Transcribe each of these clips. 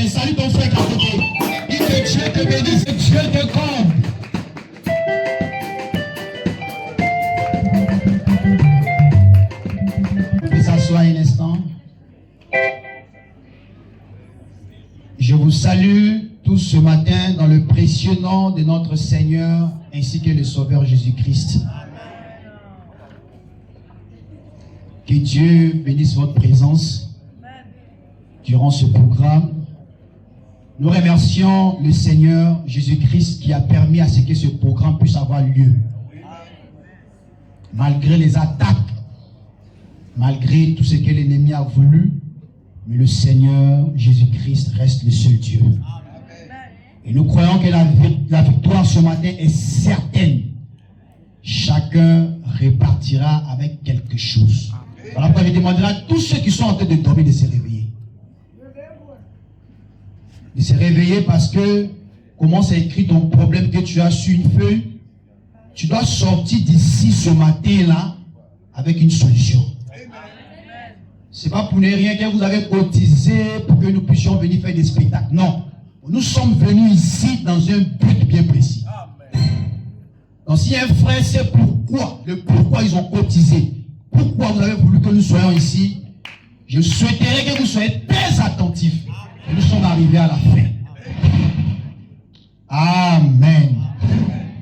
salue ton frère à côté. Dis que Dieu te bénisse, que Dieu te comble. Vous pouvez s'asseoir un instant. Je vous salue tous ce matin dans le précieux nom de notre Seigneur ainsi que le Sauveur Jésus-Christ. Que Dieu bénisse votre présence durant ce programme. Nous remercions le Seigneur Jésus-Christ qui a permis à ce que ce programme puisse avoir lieu. Malgré les attaques, malgré tout ce que l'ennemi a voulu, mais le Seigneur Jésus-Christ reste le seul Dieu. Et nous croyons que la victoire ce matin est certaine. Chacun repartira avec quelque chose. Voilà pourquoi je demanderai à tous ceux qui sont en train de dormir de se réveiller. De se réveiller parce que, comment c'est écrit ton problème que tu as sur une feuille, tu dois sortir d'ici ce matin-là avec une solution. Ce n'est pas pour ne rien que vous avez cotisé pour que nous puissions venir faire des spectacles. Non. Nous sommes venus ici dans un but bien précis. Donc si un frère sait pourquoi ils ont cotisé, pourquoi vous avez voulu que nous soyons ici, je souhaiterais que vous soyez très attentifs. Et nous sommes arrivés à la fin. Amen.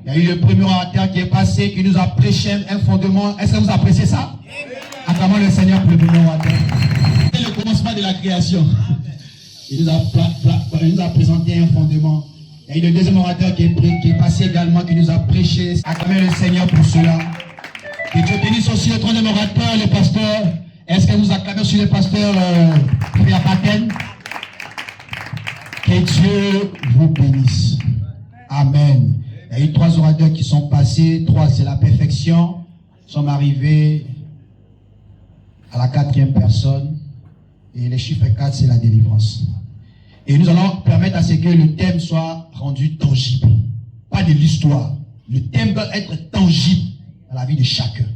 Il y a eu le premier orateur qui est passé, qui nous a prêché un fondement. Est-ce que vous appréciez ça? Acclamons le Seigneur pour le premier orateur. C'est le commencement de la création. Il nous a présenté un fondement. Il y a eu le deuxième orateur qui est passé également, qui nous a prêché. Acclamons le Seigneur pour cela. Que Dieu bénisse aussi le troisième orateur, le pasteur. Est-ce que vous acclamez aussi le pasteur Pierre Paten? Que Dieu vous bénisse. Amen. Il y a eu 3 orateurs qui sont passés. 3, c'est la perfection. Nous sommes arrivés à la 4e personne. Et le chiffre 4, c'est la délivrance. Et nous allons permettre à ce que le thème soit rendu tangible. Pas de l'histoire. Le thème doit être tangible dans la vie de chacun.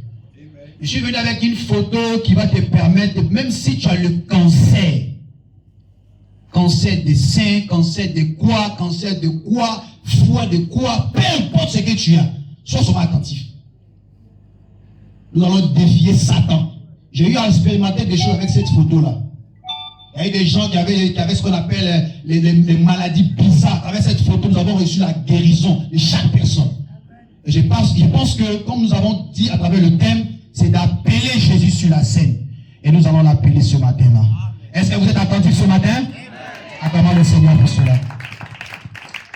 Je suis venu avec une photo qui va te permettre, même si tu as le cancer des seins, cancer de quoi, foie de quoi, peu importe ce que tu as, sois attentif. Nous allons défier Satan. J'ai eu à expérimenter des choses avec cette photo-là. Il y a eu des gens qui avaient ce qu'on appelle les maladies bizarres. Avec cette photo, nous avons reçu la guérison de chaque personne. Et je pense que, comme nous avons dit à travers le thème, c'est d'appeler Jésus sur la scène. Et nous allons l'appeler ce matin-là. Est-ce que vous êtes attentifs ce matin? Acclamons le Seigneur pour cela.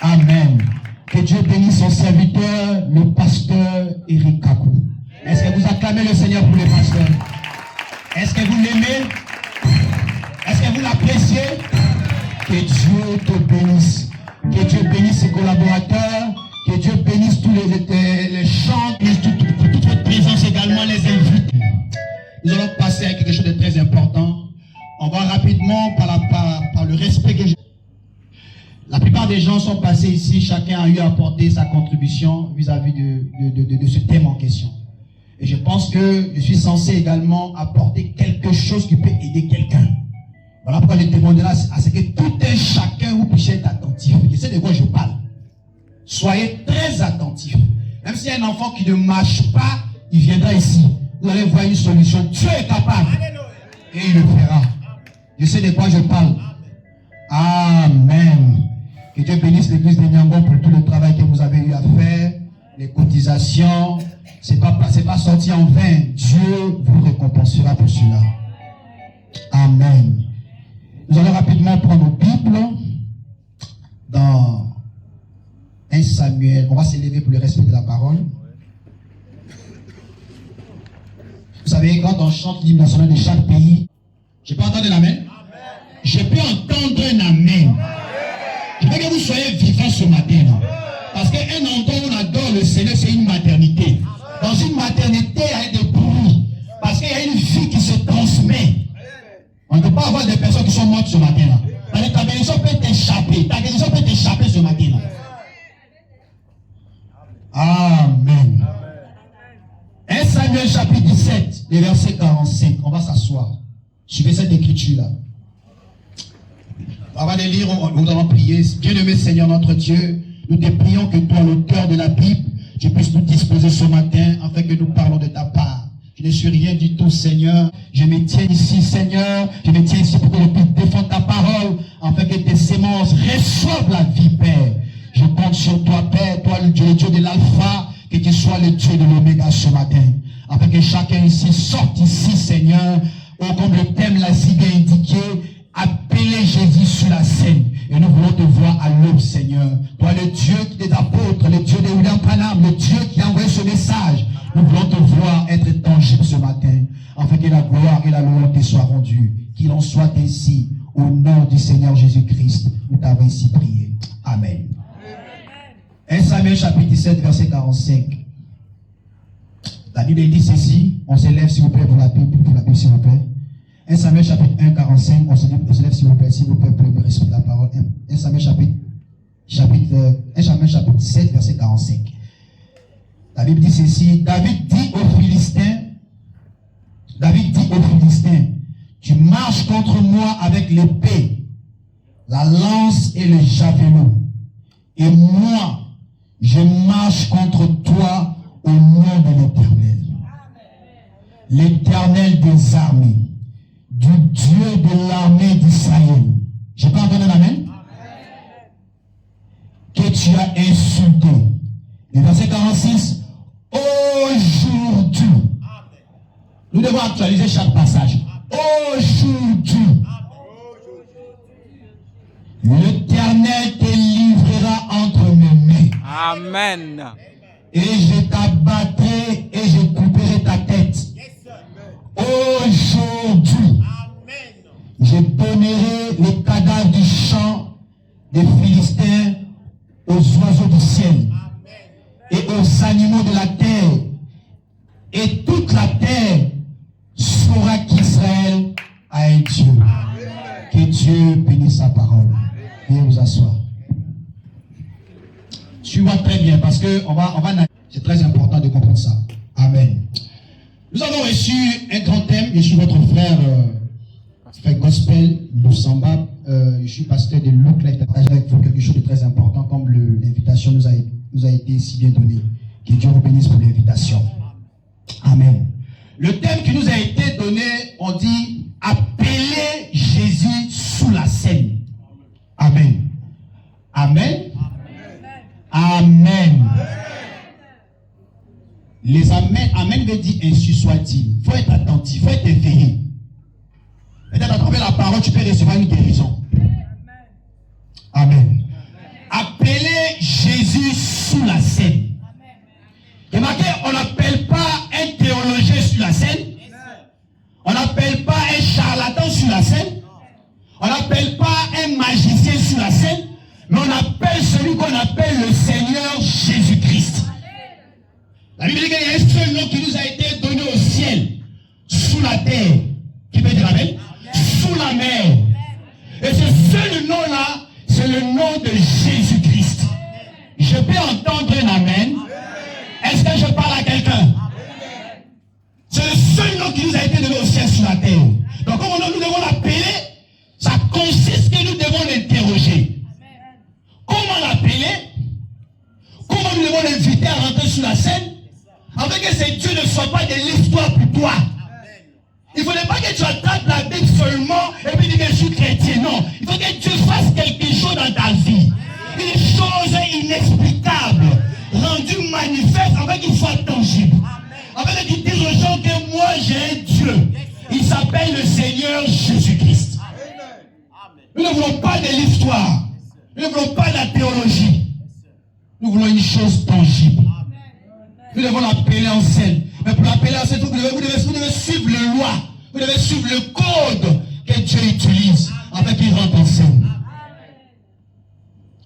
Amen. Que Dieu bénisse son serviteur, le pasteur Eric Kakou. Est-ce que vous acclamez le Seigneur pour le pasteur? Est-ce que vous l'aimez? Est-ce que vous l'appréciez? Que Dieu te bénisse. Que Dieu bénisse ses collaborateurs. Que Dieu bénisse tous les chants, toute votre présence également, les invités. Nous allons passer à quelque chose de très important. On va rapidement, par le respect que j'ai. La plupart des gens sont passés ici, chacun a eu à apporter sa contribution vis-à-vis de ce thème en question. Et je pense que je suis censé également apporter quelque chose qui peut aider quelqu'un. Voilà pourquoi je demanderai à ce que tout un chacun vous puissiez être attentif. Je sais de quoi je parle. Soyez très attentifs. Même s'il y a un enfant qui ne marche pas, il viendra ici. Vous allez voir une solution. Dieu est capable. Et il le fera. Je sais de quoi je parle. Amen. Que Dieu bénisse l'église de Niangon pour tout le travail que vous avez eu à faire. Les cotisations. C'est pas sorti en vain. Dieu vous récompensera pour cela. Amen. Nous allons rapidement prendre nos Bibles dans 1 Samuel. On va s'élever pour le respect de la parole. Vous savez, quand on chante l'hymne national de chaque pays, je peux entendre un amen? Je peux entendre un amen. Je veux que vous soyez vivants ce matin. Parce qu'un endroit où on adore le Seigneur, c'est une maternité. Dans une maternité, il y a des bruits. Parce qu'il y a une vie qui se transmet. On ne peut pas avoir des personnes qui sont mortes ce matin-là. Ta bénédiction peut t'échapper. Ta bénédiction peut t'échapper ce matin-là. Amen. 1 Samuel chapitre 17, le verset 45. On va s'asseoir. Suivez cette écriture-là. Avant de lire, nous allons prier. Bien-aimé Seigneur notre Dieu, nous te prions que toi, l'auteur de la Bible, tu puisses nous disposer ce matin afin que nous parlons de ta part. Je ne suis rien du tout, Seigneur. Je me tiens ici, Seigneur. Je me tiens ici pour que je puisse défendre ta parole afin que tes sémences reçoivent la vie, Père. Je compte sur toi, Père, toi, le Dieu de l'alpha, que tu sois le Dieu de l'oméga ce matin. Afin que chacun ici sorte ici, Seigneur, comme le thème l'a si bien indiqué, appeler Jésus sur la scène. Et nous voulons te voir à l'aube, Seigneur. Toi, le Dieu des apôtres, le Dieu de William Branham, le Dieu qui a envoyé ce message. Nous voulons te voir être tangible ce matin, afin que la gloire et la louange te soient rendues. Qu'il en soit ainsi, au nom du Seigneur Jésus-Christ. Nous t'avons ainsi prié. Amen. 1 Samuel chapitre 17, verset 45. La Bible dit ceci. On se lève s'il vous plaît pour la Bible s'il vous plaît. 1 Samuel chapitre 1, 45, on se lève s'il vous plaît, pour me respecter la parole. 1 Samuel chapitre 17, verset 45. La Bible dit ceci, David dit aux Philistins, tu marches contre moi avec l'épée, la lance et le javelot, et moi, je marche contre toi au nom de l'Éternel. L'Éternel des armées, du Dieu de l'armée d'Israël. Je peux entendre l'amen? Que tu as insulté. Le verset 46. Aujourd'hui. Nous devons actualiser chaque passage. Aujourd'hui. L'Éternel te livrera entre mes mains. Amen. Et je t'abattrai et je couperai ta tête. Aujourd'hui, je donnerai les cadavres du champ des Philistins aux oiseaux du ciel et aux animaux de la terre. Et toute la terre saura qu'Israël a un Dieu. Que Dieu bénisse sa parole. Veuillez vous asseoir. Suis-moi très bien parce que c'est très important de comprendre ça. Amen. Nous avons reçu un grand thème. Je suis votre frère, frère Gospel Lusamba. Je suis pasteur de Look Life. Je partage avec vous quelque chose de très important comme l'invitation nous a été si bien donnée. Que Dieu vous bénisse pour l'invitation. Amen. Le thème qui nous a été donné, on dit appeler Jésus sous la scène. Amen. Amen. Amen. Les amen, amen veut dire ainsi soit-il. Il faut être attentif, il faut être éveillé. Peut-être à travers la parole, tu peux recevoir une guérison. Amen. Appeler Jésus sous la scène. Remarquez, on n'appelle pas un théologien sur la scène. On n'appelle pas un charlatan sur la scène. On n'appelle pas un magicien sur la scène. Mais on appelle celui qu'on appelle le Seigneur Jésus-Christ. La Bible dit qu'il y a un seul nom qui nous a été donné au ciel, sous la terre. Qui peut dire amen? Sous la mer. Et ce seul nom-là, c'est le nom de Jésus-Christ. Je peux entendre un amen. Est-ce que je parle à quelqu'un? C'est le seul nom qui nous a été donné au ciel, sous la terre. Donc, comme nous devons l'appeler, ça consiste que nous devons l'interroger. Comment l'appeler? Comment nous devons l'inviter à rentrer sur la scène? Afin que ces dieux ne soient pas de l'histoire pour toi. Il ne faudrait pas que tu attrapes la Bible seulement et puis dire que je suis chrétien. Non. Il faut que Dieu fasse quelque chose dans ta vie. Une chose inexplicable, rendue manifeste afin qu'il soit tangible. Afin que tu dises aux gens que moi j'ai un Dieu. Il s'appelle le Seigneur Jésus-Christ. Nous ne voulons pas de l'histoire. Nous ne voulons pas de la théologie. Nous voulons une chose tangible. Nous devons l'appeler en scène. Mais pour l'appeler en scène, vous devez suivre le loi. Vous devez suivre le code que Dieu utilise afin qu'il rentre en scène.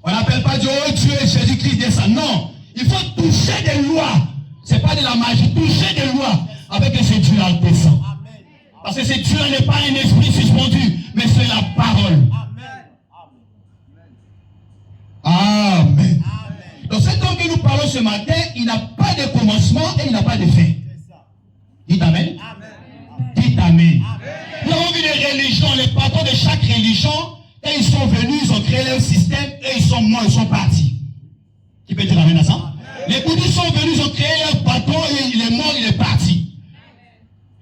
On n'appelle pas Dieu, oh Dieu, Jésus-Christ descend. Non. Il faut toucher des lois. Ce n'est pas de la magie. Toucher des lois afin que ce Dieu-là descend. Parce que ce Dieu-là n'est pas un esprit suspendu, mais c'est la parole. Amen. Donc cet homme que nous parlons ce matin, il n'a pas de commencement et il n'a pas de fin. Dites amen. Dites amen. Nous avons vu les religions, les patrons de chaque religion, Quand ils sont venus, ils ont créé leur système et ils sont morts, ils sont partis. Qui peut dire amen à ça? Les bouddhistes sont venus, ils ont créé leur patron et il est mort, il est parti.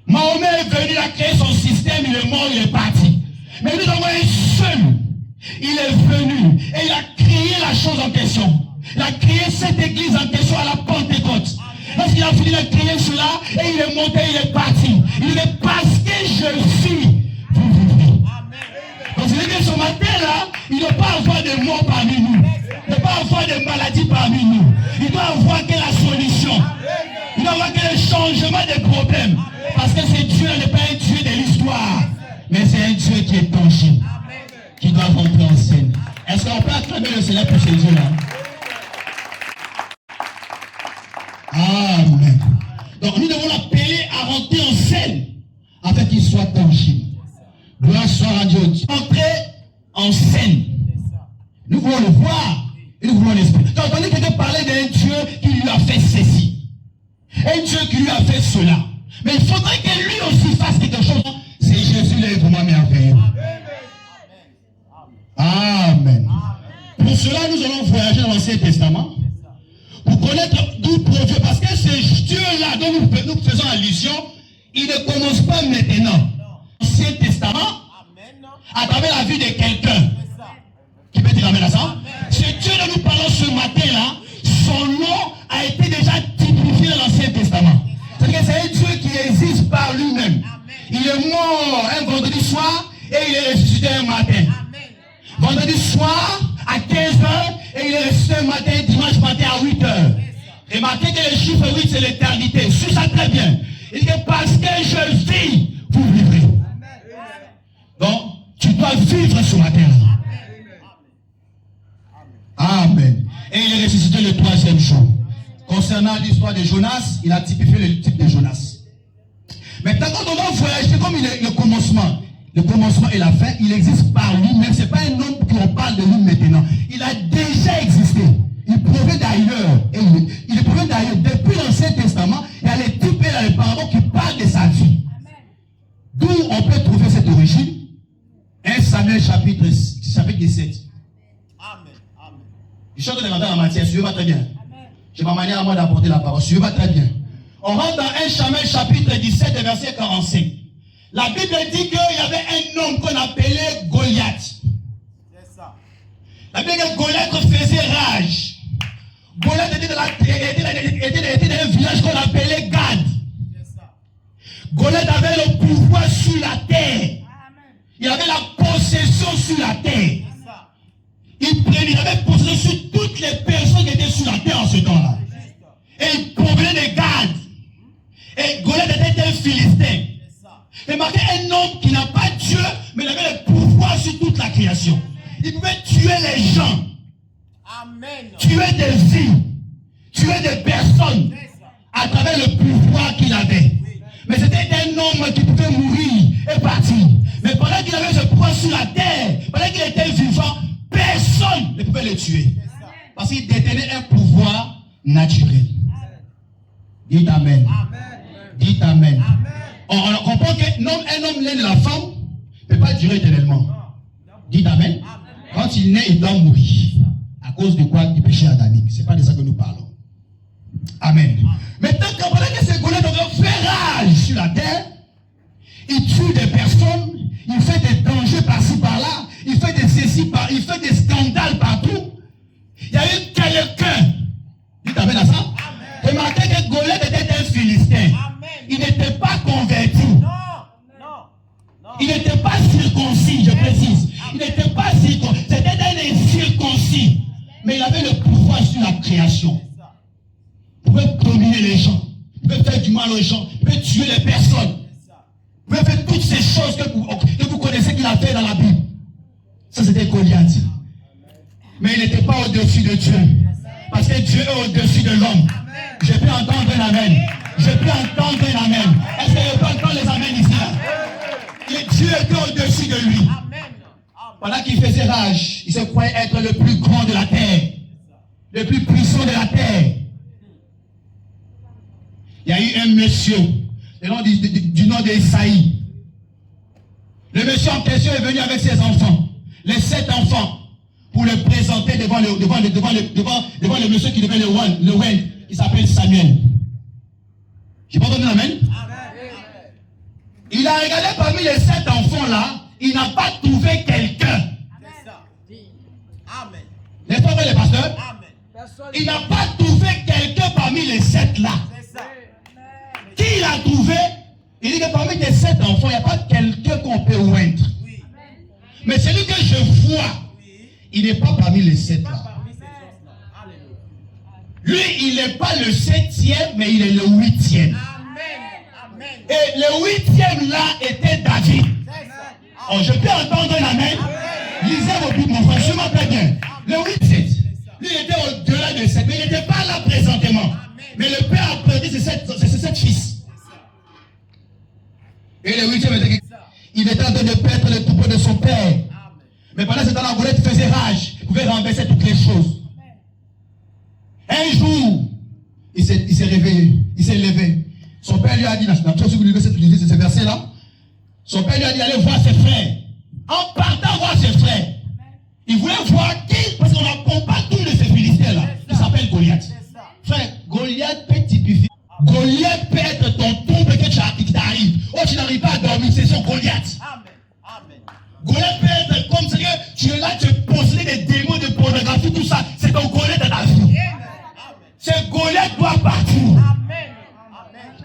Mahomet est venu, il a créé son système, il est mort, il est parti. Mais nous avons un seul. Il est venu et il a créé la chose en question. Il a créé cette église en question à la Pentecôte. Lorsqu'il a fini de créer cela, et il est monté, il est parti. Il dit, parce que je vis, vous vivrez. Donc c'est que ce matin-là, il ne doit pas avoir de morts parmi nous. Il ne doit pas avoir de maladies parmi nous. Il doit avoir que la solution. Il doit avoir que le changement des problèmes. Parce que ce Dieu n'est pas un Dieu de l'histoire, mais c'est un Dieu qui est tangible, qui doit rentrer en scène. Est-ce qu'on peut acclamer le Seigneur pour ce Dieu-là? Amen. Donc nous devons l'appeler à rentrer en scène afin qu'il soit tangible. Gloire soit à Dieu. Entrer en scène. Nous voulons le voir et nous voulons l'esprit. Tu as entendu quelqu'un parler d'un Dieu qui lui a fait ceci, un Dieu qui lui a fait cela. Mais il faudrait que lui aussi fasse quelque chose. C'est Jésus là, vraiment merveilleux. Amen. Pour cela, nous allons voyager dans l'Ancien Testament pour connaître d'où provient. Parce que ce Dieu-là dont nous faisons allusion, il ne commence pas maintenant. L'Ancien Testament, à travers la vie de quelqu'un. Qui peut dire amen à ça? Ce Dieu dont nous parlons ce matin-là, son nom a été déjà typifié dans l'Ancien Testament. C'est-à-dire que c'est un Dieu qui existe par lui-même. Il est mort un vendredi soir et il est ressuscité un matin. Vendredi soir à 15h et il est ressuscité un matin, dimanche matin à 8h. Remarquez que le chiffre 8 c'est l'éternité. Suis ça très bien. Il dit que parce que je vis, vous vivrez. Donc, tu dois vivre ce matin-là. Amen. Et il est ressuscité le 3e jour. Concernant l'histoire de Jonas, il a typifié le type de Jonas. Maintenant, quand on va voyager, comme il est le commencement et la fin, il existe par lui-même. Ce n'est pas un homme qu'on parle de lui maintenant. Il a déjà existé. Il provient d'ailleurs. Il provient d'ailleurs. Depuis l'Ancien Testament, il y a les types et les paraboles qui parlent de sa vie. D'où on peut trouver cette origine? 1 Samuel chapitre 17. Amen. Je suis en train de rentrer en matière. Suivez-moi très bien. J'ai ma manière à moi d'apporter la parole. Suivez-moi très bien. On rentre dans 1 Samuel chapitre 17, verset 45. La Bible dit qu'il y avait un homme qu'on appelait Goliath. C'est ça. La Bible dit que Goliath faisait rage. Goliath était dans un village qu'on appelait Gad. C'est ça. Goliath avait le pouvoir sur la terre. Il avait la possession sur la terre. Il avait possession sur toutes les personnes qui étaient sur la terre en ce temps-là. Et il provenait de Gad. Et Goliath était un Philistin. Remarquez, un homme qui n'a pas Dieu, mais il avait le pouvoir sur toute la création. Il pouvait tuer les gens. Amen. Tuer des vies. Tuer des personnes. À travers le pouvoir qu'il avait. Mais c'était un homme qui pouvait mourir et partir. Mais pendant qu'il avait ce pouvoir sur la terre, pendant qu'il était vivant, personne ne pouvait le tuer. Parce qu'il détenait un pouvoir naturel. Dites Amen. Dites Amen. On comprend qu'un homme né de la femme ne peut pas durer éternellement. Dites Amen. Quand il naît, il doit mourir. À cause de quoi? Du péché adamique. Ce n'est pas de ça que nous parlons. Amen. Maintenant, comprenez que ce Goliath fait rage sur la terre. Il tue des personnes. Il fait des dangers par-ci par-là. Il fait des ceci il fait des scandales partout. Il y a eu quelqu'un. Dites Amen à ça. Remarquez que Goliath était un Philistin. Il n'était pas converti. Il n'était pas circoncis, je précise. Il n'était pas circoncis. C'était un incirconcis. Mais il avait le pouvoir sur la création. Il pouvait dominer les gens. Il pouvait faire du mal aux gens. Il pouvait tuer les personnes. Il pouvait faire toutes ces choses que vous connaissez qu'il a fait dans la Bible. Ça, c'était Goliath. Mais il n'était pas au-dessus de Dieu. Parce que Dieu est au-dessus de l'homme. Je peux entendre un amen. Je peux entendre un amen. Est-ce que je peux entendre les amens ici? Et Dieu était au-dessus de lui. Pendant qu'il faisait rage, il se croyait être le plus grand de la terre. Le plus puissant de la terre. Il y a eu un monsieur, du nom d'Esaïe. Le monsieur en question est venu avec ses enfants. les 7 enfants pour les présenter devant le monsieur qui devait le roi, qui s'appelle Samuel. J'ai pas entendu l'amen? Il a regardé parmi les 7 enfants là, il n'a pas trouvé quelqu'un. N'est-ce pas vrai les pasteurs? Il n'a pas trouvé quelqu'un parmi les 7 là. Qui il a trouvé? Il dit que parmi les 7 enfants, il n'y a pas quelqu'un qu'on peut oindre. Mais celui que je vois, il n'est pas parmi les 7 là. Lui, il n'est pas le 7e, mais il est le 8e. Et le 8e là était David. Oh, je peux entendre un amen? Lisez vos Bibles, mon frère, je m'appelle bien. Le 8e, lui il était au-delà de 7, mais il n'était pas là présentement. Mais le père a perdu ses 7 fils. Et le 8e, il était en train de perdre le troupeau de son père. Mais pendant ce temps-là, Goliath faisait rage. Il pouvait renverser toutes les choses. Un jour, il s'est réveillé, il s'est levé. Son père lui a dit, si vous lisez ce verset-là, son père lui a dit d'aller voir ses frères. En partant voir ses frères, il voulait voir qui, parce qu'on n'a pas tous de ces Philistins-là. Il s'appelle Goliath. Frère, Goliath peut typifier. Goliath peut être ton tombe qui t'arrive. Oh, tu n'arrives pas à dormir, c'est son Goliath. Goliath peut être comme si tu es là, tu possédais des démons de pornographie, tout ça. C'est ton Goliath de ta vie. Ce Goliath doit partir.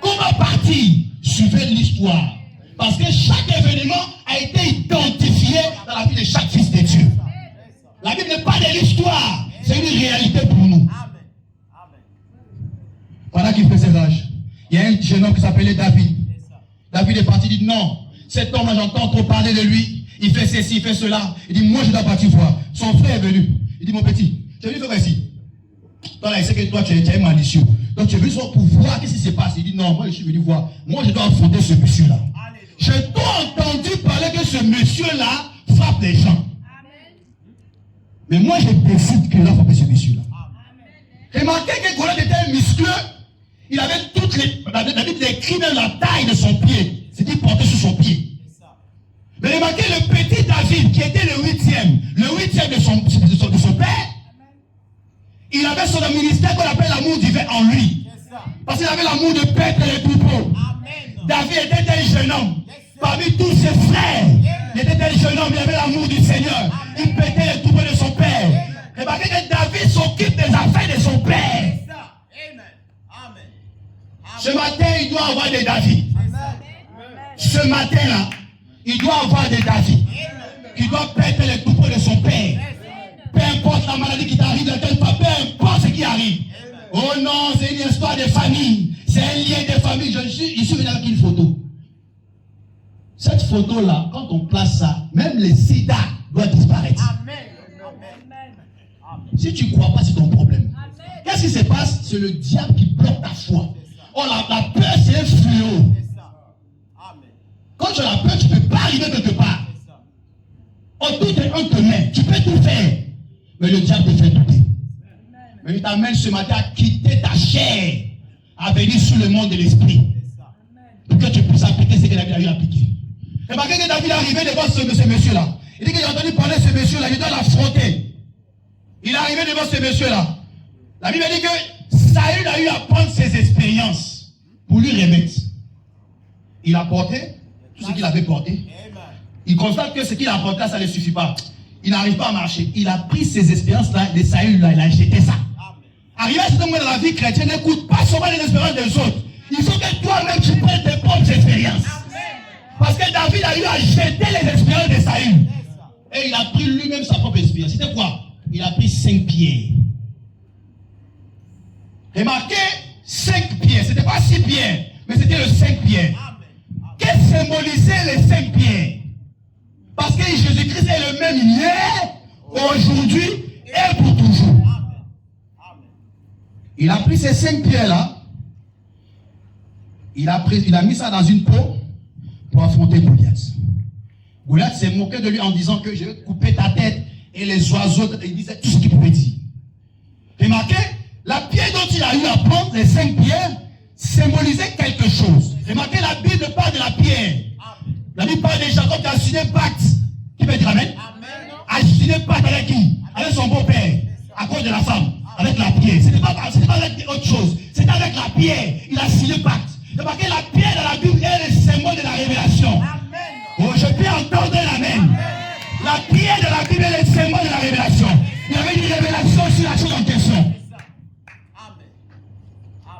Comment partir? Suivez l'histoire. Parce que chaque événement a été identifié dans la vie de chaque fils de Dieu. La Bible n'est pas de l'histoire, c'est une réalité pour nous. Pendant qu'il faisait rage, il y a un jeune homme qui s'appelait David. David est parti, il dit non, cet homme-là, j'entends trop parler de lui. Il fait ceci, il fait cela. Il dit, moi je dois partir voir. Son frère est venu. Il dit, mon petit, tu es venu faire ici. Toi là, il sait que toi tu es malicieux. Donc tu es venu pour voir qu'est-ce qui se passe. Il dit, non, moi je suis venu voir. Moi je dois affronter ce monsieur-là. J'ai tout entendu parler que ce monsieur-là frappe les gens. Mais moi je décide qu'il a frappé ce monsieur-là. Remarquez que Goliath était un muscleux. Il avait toutes les décrit même la taille de son pied. C'est qu'il portait sur son pied. Mais remarquez le petit David qui était le 8e de son père. Il avait son ministère qu'on appelle l'amour divin en lui. Parce qu'il avait l'amour de perdre les troupeaux. David était un jeune homme. Parmi tous ses frères, il était un jeune homme, il avait l'amour du Seigneur. Il pétait les troupeaux de son père. Remarquez que David s'occupe des affaires de son père. Ce matin, il doit avoir des David. Ce matin-là, il doit avoir des David. Il doit perdre les troupeaux de son père. Peu importe la maladie qui t'arrive, peu importe ce qui arrive. Oh non, c'est une histoire de famille. C'est un lien de famille. Je suis venu avec une photo. Cette photo-là, quand on place ça, même le sida doit disparaître. Si tu ne crois pas, c'est ton problème. Qu'est-ce qui se passe? C'est le diable qui bloque ta foi. Oh, la peur, c'est un fléau. Quand tu as la peur, tu ne peux pas arriver quelque part. Oh, tout est entre tes mains. Tu peux tout faire. Mais le diable te fait douter. Mais il t'amène ce matin à quitter ta chair, à venir sur le monde de l'esprit. Pour que tu puisses appliquer ce que David a eu à appliquer. Remarquez que David est arrivé devant ce monsieur-là. Il dit qu'il a entendu parler de ce monsieur-là, il doit l'affronter. Il est arrivé devant ce monsieur-là. La Bible dit que Saül a eu à prendre ses expériences pour lui remettre. Il a porté tout ce qu'il avait porté. Il constate que ce qu'il a porté, ça ne suffit pas. Il n'arrive pas à marcher. Il a pris ces expériences-là, de Saül-là, il a jeté ça. Arrivé à ce moment dans la vie chrétienne, n'écoute pas seulement les expériences des autres. Il faut que toi-même tu prennes tes propres expériences. Parce que David a eu à jeter les expériences de Saül. Et il a pris lui-même sa propre expérience. C'était quoi? Il a pris 5 pierres. Remarquez, 5 pierres. C'était pas 6 pierres, mais c'était le 5 pierres. Qu'est-ce que symbolisait les 5 pierres? Parce que Jésus-Christ est le même hier, aujourd'hui et pour toujours. Il a pris ces 5 pierres-là. Il a mis ça dans une peau pour affronter Goliath. Goliath s'est moqué de lui en disant que je vais couper ta tête et les oiseaux. Il disait tout ce qu'il pouvait dire. Remarquez, la pierre dont il a eu à prendre, les 5 pierres, symbolisait quelque chose. Remarquez, la Bible parle de la pierre. La Bible parle de Jacob qui a signé un pacte. Qui peut dire amen? À signé pacte avec qui? Avec son beau-père, à cause de la femme, avec la pierre. Ce n'est pas avec autre chose, c'est avec la pierre. Il a signé pacte. C'est parce que la pierre dans la Bible est le symbole de la révélation. Oh, je peux entendre l'amen. La pierre de la Bible est le symbole de la révélation. Il y avait une révélation sur la chose en question.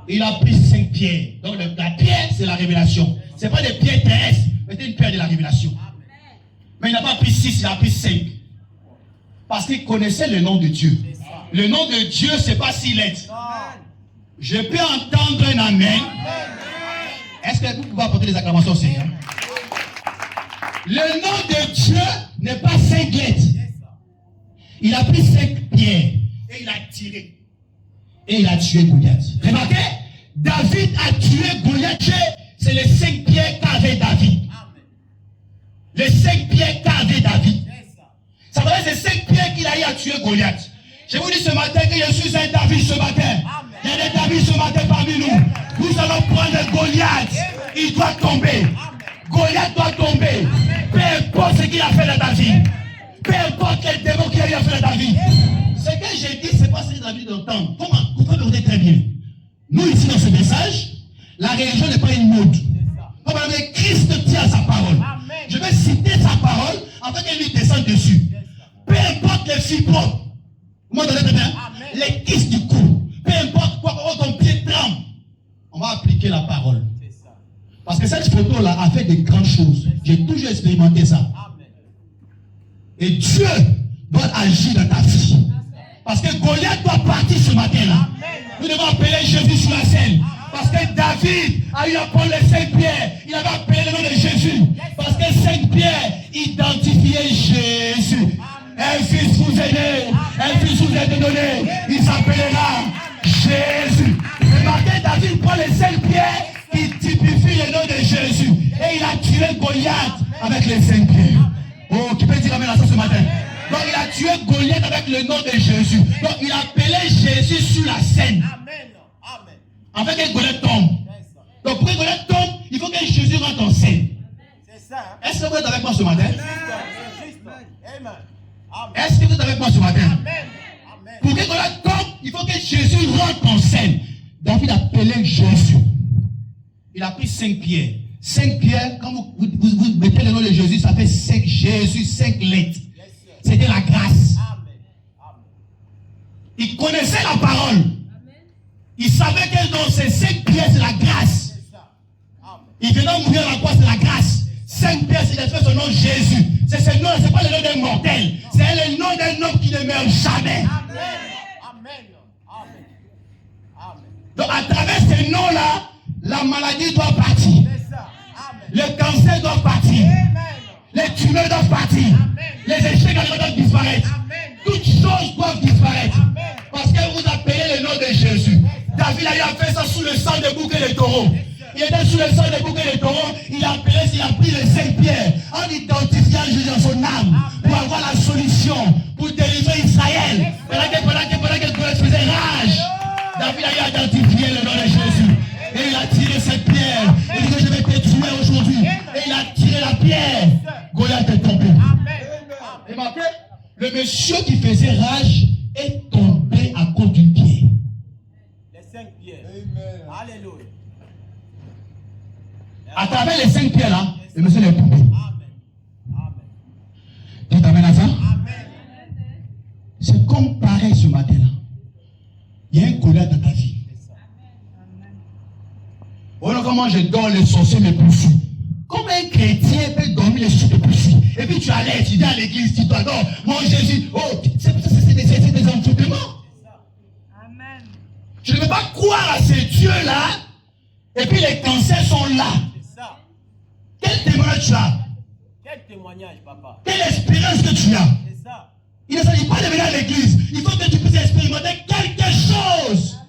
Il a pris 5 pierres. Donc la pierre, c'est la révélation. Ce n'est pas des pierres terrestres, mais c'est une pierre de la révélation. Mais il n'a pas pris 6, il a pris 5. Parce qu'il connaissait le nom de Dieu. Le nom de Dieu, ce n'est pas 6 lettres. Je peux entendre un amen. Est-ce que vous pouvez apporter des acclamations au Seigneur? Le nom de Dieu n'est pas 5 lettres. Il a pris 5 pierres et il a tiré. Et il a tué Goliath. Remarquez, David a tué Goliath. C'est les 5 pierres qu'avait David. Les 5 pierres qu'avait David. Ça veut dire que c'est 5 pierres qu'il a eu à tuer Goliath. Je vous dis ce matin que je suis un David ce matin. Il y a des David ce matin parmi nous. Nous allons prendre Goliath. Il doit tomber. Goliath doit tomber. Peu importe ce qu'il a fait dans ta vie. Peu importe quel démon qu'il a eu à faire dans ta vie. Ce que j'ai dit, c'est pas ce que David entend. Comment? Vous pouvez me dire très bien. Nous, ici, dans ce message, la religion n'est pas une mode. Comme Christ tient sa parole. Je vais citer sa parole afin qu'elle lui descende dessus. Peu importe les fibromes. Vous m'entendez très bien? Les kisses du cou. Peu importe quoi, quand ton pied tremble. On va appliquer la parole. Parce que cette photo-là a fait de grandes choses. J'ai toujours expérimenté ça. Et Dieu doit agir dans ta vie. Parce que Goliath doit partir ce matin-là. Nous devons appeler Jésus sur la scène. Parce que David a eu à prendre les 5 pierres. Il avait appelé le nom de Jésus. Parce que 5 pierres identifiaient Jésus. Un fils vous est né. Un fils vous est donné. Il s'appellera Jésus. Remarquez, David prend les 5 pierres qui typifient le nom de Jésus. Et il a tué Goliath avec les 5 pierres. Oh, qui peut dire amen à ça ce matin? Donc il a tué Goliath avec le nom de Jésus. Donc il a appelé Jésus sur la scène. Afin que Goliath tombe. Donc pour que Goliath tombe, il faut que Jésus rentre en scène. Est-ce que vous êtes avec moi ce matin? Est-ce que vous êtes avec moi ce matin? Pour que Goliath tombe, il faut que Jésus rentre en scène. David a appelé Jésus. Il a pris 5 pierres. 5 pierres, quand vous mettez le nom de Jésus, ça fait 5 Jésus, 5 lettres. C'était la grâce. Il connaissait la parole. Il savait que dans ces 5 pierres, c'est la grâce. Il venait mourir à la croix, c'est la grâce. 5 pierres, c'est fait son nom Jésus. C'est ce nom, c'est pas le nom d'un mortel. C'est le nom d'un homme qui ne meurt jamais. Donc à travers ce nom-là, la maladie doit partir. Le cancer doit partir. Les tumeurs doivent partir. Les échecs doivent disparaître. Toutes choses doivent disparaître. Parce que vous appelez le nom de Jésus. David a eu à faire ça sous le sang de bouc et de taureau. Il était sous le sang de bouc et de taureau. Il a appelé, il a pris les 5 pierres en identifiant Jésus dans son âme pour avoir la solution, pour délivrer Israël. Pendant que Goliath faisait rage, David a eu à identifier le nom de Jésus. Et il a tiré cette pierre. Il dit que je vais te tuer aujourd'hui. Et il a tiré la pierre. Goliath est tombé. Remarquez, le monsieur qui faisait rage est tombé à cause d'une pierre. Les 5 pierres. Alléluia. À travers les 5 pierres là, le monsieur est tombé. Tu t'amènes à ça? C'est comme pareil ce matin-là. Il y a un Goliath dans ta vie. Voilà comment je dors, les sorciers me poursuivent. Comment un chrétien peut dormir, les sorciers te poursuivent? Et puis tu allais, tu viens à l'église, tu t'adores. Mon Jésus, oh, c'est des envoûtements. Amen. Je ne peux pas croire à ces dieux-là, et puis les cancers sont là. C'est ça. Quel témoignage tu as? Quel témoignage, papa? Quelle expérience que tu as? C'est ça. Il ne s'agit pas de venir à l'église. Il faut que tu puisses expérimenter quelque chose.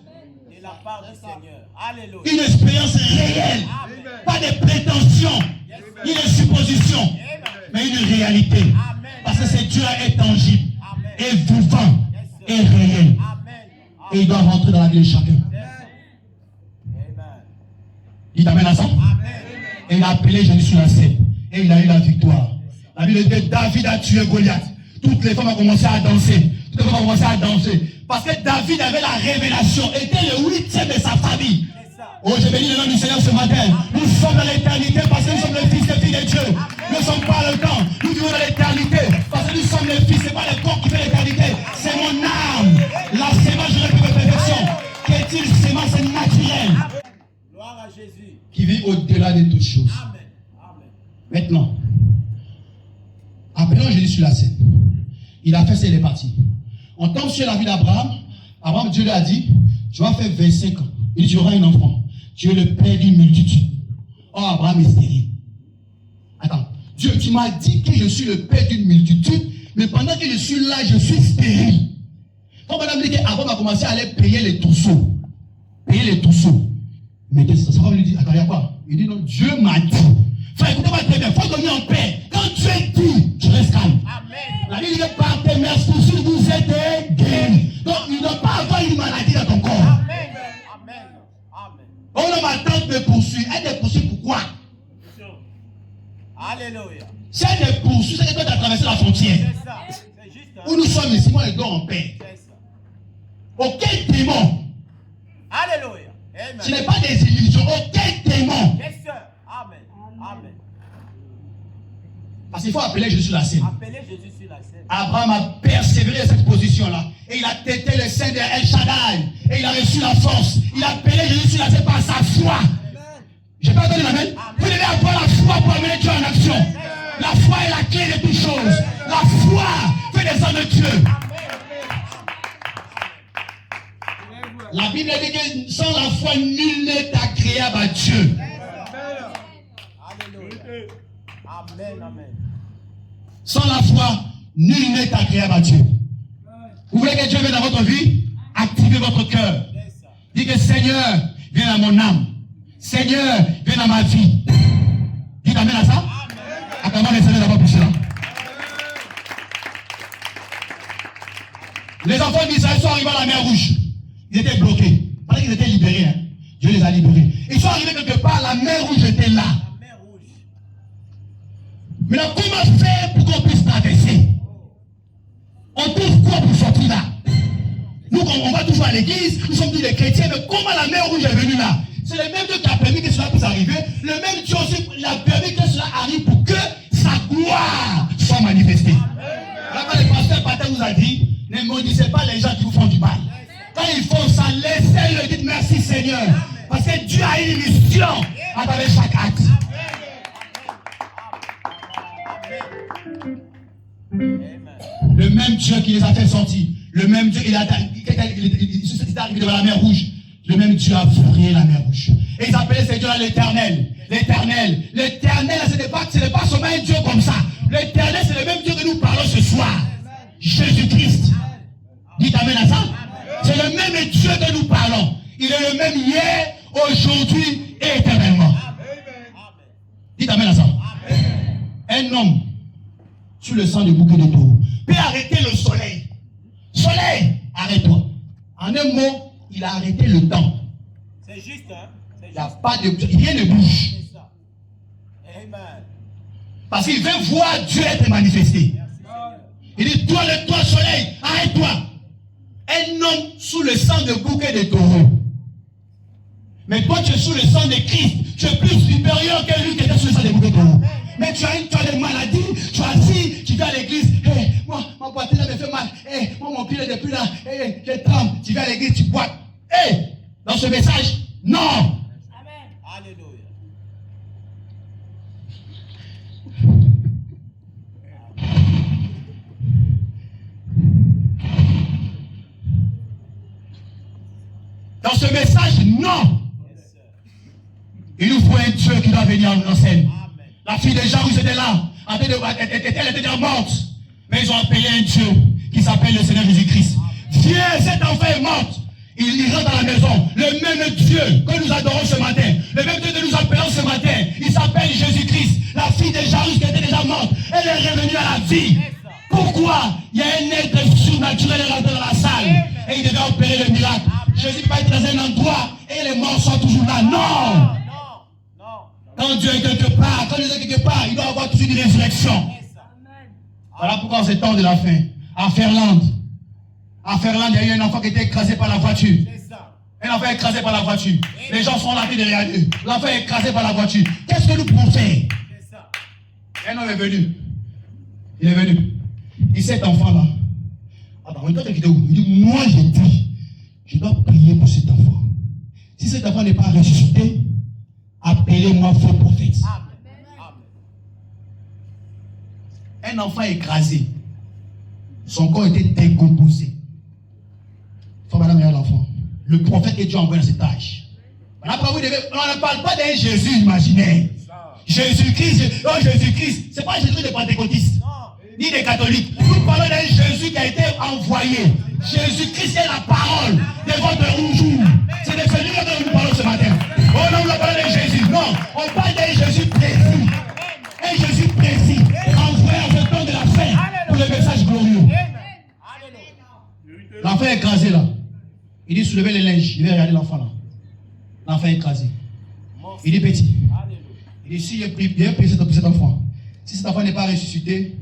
De la part du Seigneur. Alléluia. Une expérience réelle. Amen. Pas de prétention, ni de supposition, mais une réalité. Amen. Parce que ce Dieu-là est tangible, est vivant, est réel. Amen. Et il doit rentrer dans la vie de chacun. Il t'amène à ça? Amen. Et il a appelé Jésus sur la scène. Et il a eu la victoire. La Bible dit que David a tué Goliath. toutes les femmes ont commencé à danser. Toutes les femmes ont commencé à danser. Parce que David avait la révélation, était le 8e de sa famille. Oh, je bénis le nom du Seigneur ce matin. Nous sommes dans l'éternité parce que nous sommes les fils et filles de Dieu. Nous ne sommes pas le temps. Nous vivons dans l'éternité parce que nous sommes les fils. Ce n'est pas le corps qui fait l'éternité. C'est mon âme. La sémence de la perfection. Qu'est-il sémence naturelle? Gloire à Jésus. Qui vit au-delà de toutes choses. Amen. Amen. Maintenant, appelons Jésus sur la scène. Il a fait ça, il est parti. On tombe sur la vie d'Abraham. Abraham, Dieu lui a dit, tu vas faire 25 ans. Il dit, tu auras un enfant. Tu es le père d'une multitude. Oh, Abraham est stérile. Attends, Dieu, tu m'as dit que je suis le père d'une multitude, mais pendant que je suis là, je suis stérile. Quand madame dit qu'Abraham a commencé à aller payer les trousseaux. Payer les trousseaux. Mais sa femme lui dit, attends, il y a quoi? Il dit, non, Dieu m'a dit. Frère, écoutez-moi très bien, il faut donner en paix. Quand Dieu dit, tu restes calme. Amen. La Bible dit, par tes mères soucis, vous êtes guéris. Donc, il ne doit pas avoir une maladie dans ton corps. Amen. Amen. Amen. Oh non, ma tante me poursuit. Elle te poursuit pourquoi? Alléluia. Si elle te poursuit, c'est que toi tu as traversé la frontière. C'est ça. C'est juste. Hein? Où nous sommes ici, moi je dors en paix. C'est ça. Aucun démon. Alléluia. Amen. Ce n'est pas des illusions. Aucun démon. Yes, sir. Amen. Amen. Parce qu'il faut appeler Jésus sur la scène. Appelez Jésus sur la scène. Abraham a persévéré dans cette position-là. Et il a têté le sein de El Shaddai. Et il a reçu la force. Il a appelé Jésus sur la scène par sa foi. Je peux entendre l'amen? Vous devez avoir la foi pour amener Dieu en action. La foi est la clé de toutes choses. La foi fait des hommes de Dieu. La Bible dit que sans la foi, nul n'est agréable à Dieu. Alléluia. Amen. Amen. Sans la foi, nul n'est agréable à Dieu. Vous voulez que Dieu vienne dans votre vie? Activez votre cœur. Dites que Seigneur, viens dans mon âme. Seigneur, viens dans ma vie. Dites amen à ça? Attends-moi les Seigneurs d'abord pour cela. Les enfants d'Israël sont arrivés à la mer Rouge. Ils étaient bloqués. Pendant qu'ils étaient libérés, hein. Dieu les a libérés. Ils sont arrivés quelque part, la mer Rouge était là. La mer rouge. Maintenant, comment faire pour qu'on puisse traverser? On trouve quoi pour sortir là? Nous, on va toujours à l'église, nous sommes tous des chrétiens, mais comment la mer Rouge est venue là? C'est le même Dieu qui a permis que cela puisse arriver. Le même Dieu aussi, il a permis que cela arrive pour que sa gloire soit manifestée. Là, quand le pasteur Pater vous a dit, ne maudissez pas les gens qui vous font du mal. Quand ils font ça, laissez-le, dites merci Seigneur. Parce que Dieu a une mission à travers chaque acte. Le même Dieu qui les a fait sortir, le même Dieu, il est arrivé devant la mer Rouge. Le même Dieu a ouvert la mer Rouge. Et ils appelaient ce Dieu-là l'Éternel. L'Éternel. L'Éternel, ce n'est pas seulement un Dieu comme ça. L'Éternel, c'est le même Dieu que nous parlons ce soir. Jésus-Christ. Dites amen à ça. C'est le même Dieu que nous parlons. Il est le même hier, aujourd'hui et éternellement. Dites amen à ça. Un homme sur le sang de bouquet de taureau peut arrêter le soleil. Soleil, arrête-toi. En un mot, il a arrêté le temps. C'est juste, hein? Il n'y a pas de... Rien ne bouge. C'est ça. Amen. Parce qu'il veut voir Dieu être manifesté. Il dit, toi soleil, arrête-toi. Un homme sous le sang de bouquet de taureau. Mais toi, tu es sous le sang de Christ. Tu es plus supérieur que lui qui était sous le sang de bouquet de taureau. Mais tu as des maladies, tu as dit, tu vas à l'église, hey, moi, ma poitrine me fait mal, hey, moi, mon pied est depuis là, hey, je tremble, tu vas à l'église, tu bois. Hey, dans ce message, non. Amen. Alléluia. Dans ce message, non. Il nous faut un Dieu qui doit venir en scène. La fille de Jairus était là. Elle était déjà morte. Mais ils ont appelé un Dieu qui s'appelle le Seigneur Jésus-Christ. Viens, cet enfant est mort. Il rentre dans la maison. Le même Dieu que nous adorons ce matin. Le même Dieu que nous appelons ce matin. Il s'appelle Jésus-Christ. La fille de Jairus qui était déjà morte. Elle est revenue à la vie. Pourquoi? Il y a un être surnaturel rentré dans la salle. Et il devait opérer le miracle. Jésus ne peut pas être dans un endroit et les morts sont toujours là. Non. Quand Dieu est quelque part, quand Dieu est quelque part, il doit avoir toujours une résurrection. Voilà pourquoi en ce temps de la fin, à Ferland, il y a eu un enfant qui était écrasé par la voiture. C'est ça. Un enfant écrasé par la voiture. Les gens sont là derrière eux. L'enfant est écrasé par la voiture. Qu'est-ce que nous pouvons faire? C'est ça. Un homme est venu. Il est venu. Et cet enfant-là, attends, toi t'es quitté où? Il dit, moi j'ai dit, je dois prier pour cet enfant. Si cet enfant n'est pas ressuscité, appelez-moi faux prophète. Amen. Amen. Un enfant écrasé. Son corps était décomposé. Faut madame regarde l'enfant. Le prophète que Dieu a envoyé dans cet âge. Voilà pourquoi on ne parle pas d'un Jésus imaginaire. Jésus-Christ, non Jésus-Christ, c'est pas Jésus des pentecôtistes, ni des catholiques. Nous parlons d'un Jésus qui a été envoyé. Jésus-Christ est la parole de votre jour. C'est de celui-là que nous parlons ce matin. Oh non, nous parlons de Jésus. Non, on parle d'un Jésus précis. Un Jésus précis, envoyé en ce temps de la fin pour le message glorieux. L'enfant est écrasé là. Il dit soulevez les linges. Il va regarder l'enfant là. L'enfant est écrasé. Il dit petit. Il dit si j'ai prié pour cet enfant. Si cet enfant n'est pas ressuscité,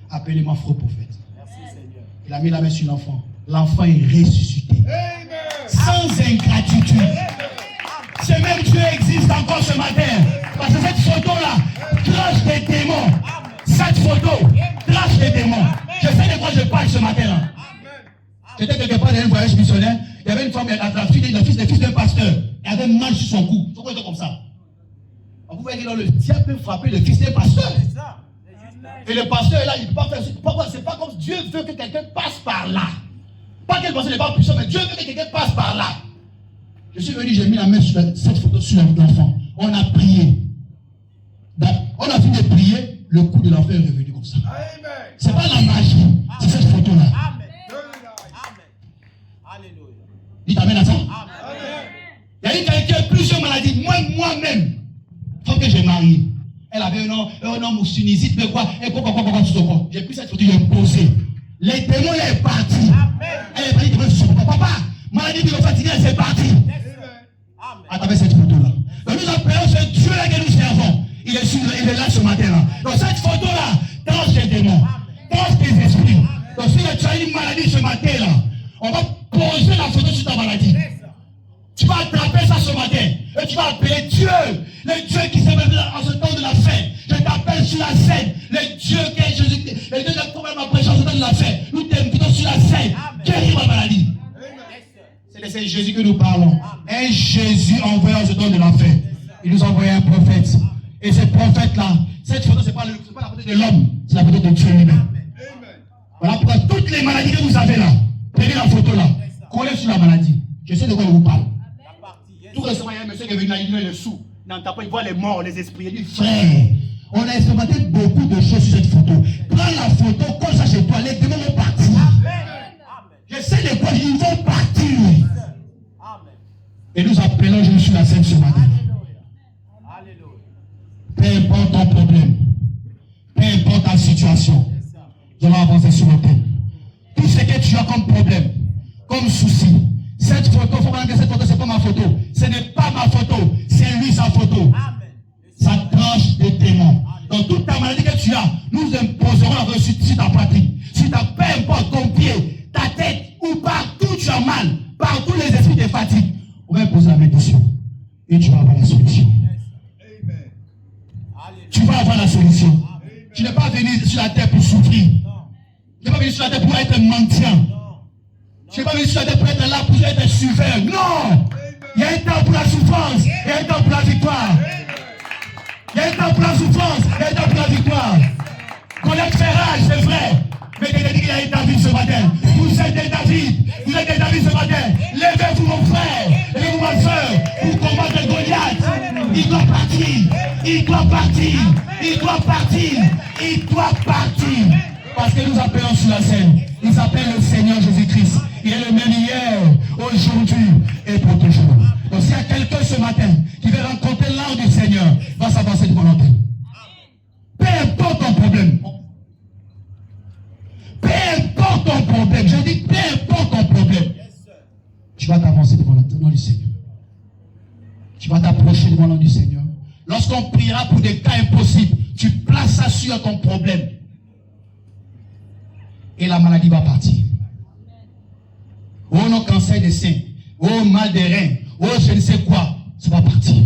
appelez-moi faux prophète. Merci Seigneur. Il a mis la main sur l'enfant. L'enfant est ressuscité. Amen. Sans ingratitude. Ce même Dieu existe encore ce matin. Parce que cette photo-là tranche des démons. Cette photo tranche des démons. Je sais de quoi je parle ce matin-là. J'étais quelque part dans un voyage missionnaire. Il y avait une femme, la fille d'un pasteur. Elle avait mal sur son cou. Son cou était comme ça. Vous voyez que le diable peut frapper le fils d'un pasteur. C'est ça. Et le pasteur est là, il ne peut pas faire ça. C'est pas comme Dieu veut que quelqu'un passe par là. Pas que le pasteur n'est pas puissant, mais Dieu veut que quelqu'un passe par là. Je suis venu, j'ai mis la main sur cette photo sur l'enfant. On a prié. On a fini de prier, le cou de l'enfant est revenu comme ça. C'est pas la magie, c'est cette photo-là. Amen. Alléluia. Dites amen à ça. Amen. Il y a eu quelqu'un, plusieurs maladies. Moi-même, quand j'ai marié, elle avait un homme sinusite, mais quoi, et quoi, tout son corps. J'ai pris cette photo, je l'ai posée. Les démons, elle est partie. Elle est partie de son corps. Papa, maladie de fatiguée, c'est parti. À travers cette photo-là. Donc nous appelons ce Dieu-là que nous servons. Il est là ce matin-là. Donc cette photo-là, tranche les démons, tranche tes esprits. Donc si tu as une maladie ce matin-là, on va poser la photo sur ta maladie. Tu vas attraper ça ce matin. Et tu vas appeler Dieu. Le Dieu qui s'est révélé en ce temps de la fin. Je t'appelle sur la scène. Le Dieu qui est Jésus. Le Dieu qui a trouvé ma prêche en ce temps de la fin. Nous t'invitons sur la scène. Guéris ma maladie. C'est de ce Jésus que nous parlons. Un Jésus envoyé en ce temps de la fin. Il nous a envoyé un prophète. Et ce prophète-là, cette photo, ce n'est pas la photo de l'homme. C'est la photo de Dieu lui-même. Voilà pourquoi toutes les maladies que vous avez là, prenez la photo là. Collez sur la maladie. Je sais de quoi je vous parle. Tout récemment, il y a un monsieur qui est venu là, il est sous. Il voit les morts, les esprits. Il dit, frère, on a expérimenté beaucoup de choses sur cette photo. Prends la photo, colle ça chez toi, les démons vont partir. Je sais de quoi ils vont partir. Et nous appelons Jésus sur la scène ce matin. Peu importe ton problème, peu importe ta situation, nous allons avancer sur le thème. Tout ce que tu as comme problème, comme souci, cette photo, il faut pas que cette photo, ce n'est pas ma photo. Ce n'est pas ma photo, c'est lui sa photo. Ça tranche des démons. Dans toute ta maladie que tu as, nous imposerons la reçue sur ta poitrine. Sur ta, peu importe ton pied, ta tête, ou partout tu as mal, partout les esprits te fatiguent. On va imposer la bénédiction. Et tu vas avoir la solution. Tu vas avoir la solution. Tu n'es pas venu sur la terre pour souffrir. Tu n'es pas venu sur la terre pour être mendiant. Tu n'es pas venu sur la terre pour être là, pour être suiveur. Non! Il y a un temps pour la souffrance, il y a un temps pour la victoire. Il y a un temps pour la souffrance, il y a un temps pour la victoire. Goliath fait rage, c'est vrai. Mais il a dit qu'il y a un David ce matin. Vous êtes des David, vous êtes des David ce matin. Levez-vous mon frère, levez-vous ma soeur, pour combattre Goliath. Il doit partir, il doit partir, il doit partir, il doit partir. Parce que nous appelons sur la scène. Il s'appelle le Seigneur Jésus-Christ. Il est le même hier, aujourd'hui et pour toujours. Donc s'il y a quelqu'un ce matin qui veut rencontrer l'âme du Seigneur, va s'avancer devant l'autre. Peu importe ton problème. Peu importe ton problème. Je dis peu importe ton problème. Tu vas t'avancer devant le nom du Seigneur. Tu vas t'approcher devant le nom du Seigneur. Lorsqu'on priera pour des cas impossibles, tu places ça sur ton problème. et la maladie va partir. Oh non, cancer des seins, oh mal des reins, oh je ne sais quoi, ça va partir.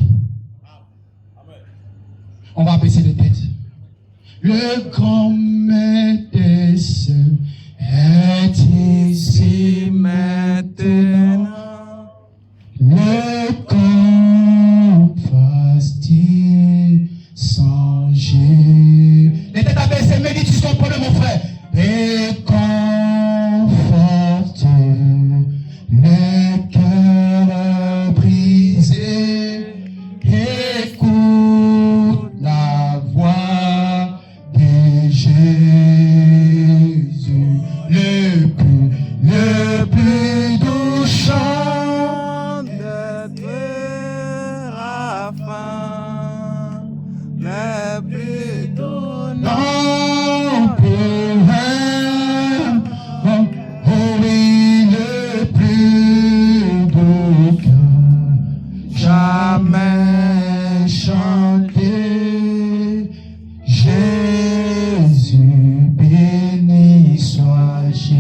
On va baisser les têtes. Le grand médecin est ici maintenant. Le corps va-t-il changer? Les têtes abaissées, médite sur ton problème, mon frère. Réconforte les cœurs brisés. Écoute la voix de Jésus. Le plus doux chant de Rapha, le plus doux nom pour un, oh oui, le plus beau cœur jamais chanté. Jésus, béni soit Jésus.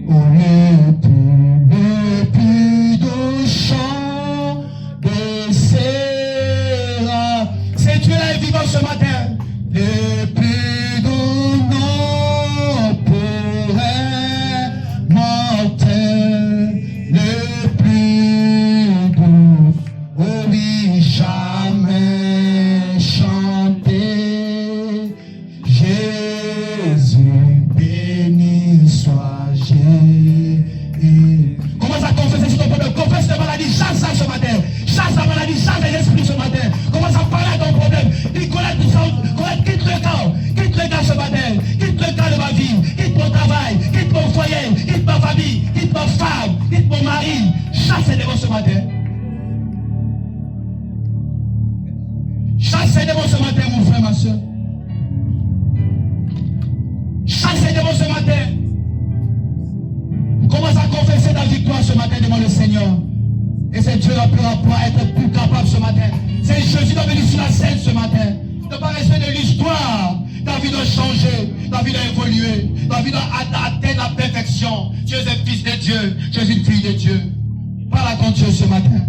Oh, le plus doux chant de Séra. C'est Dieu là vivant ce matin. Le plus doux nom pour un mortel. Le plus doux, oh oui, jamais chanté. Jésus, béni soit Jésus. Commence à confesser sur ton problème. Confesse la maladie, chasse ça ce matin. Chasse la maladie, chasse les esprits ce matin. Commence à parler à ton problème. Dis, Colette, quitte le camp. Quitte le camp ce matin. Quitte le camp de ma vie. Quitte mon travail. Quitte mon foyer. Quitte ma famille. Quitte ma femme. Quitte mon mari. Chasse les démons ce matin. Chasse les démons ce matin, mon frère, ma soeur. Chasse les démons ce matin. Commence à confesser ta victoire ce matin devant le Seigneur. Et c'est Dieu qui pourra être plus capable ce matin. C'est Jésus qui est venu sur la scène ce matin. Ne pas rester de l'histoire. Ta vie doit changer. Ta vie doit évoluer. Ta vie doit atteindre la perfection. Tu es un fils de Dieu. Tu es une fille de Dieu. Parle à ton Dieu ce matin.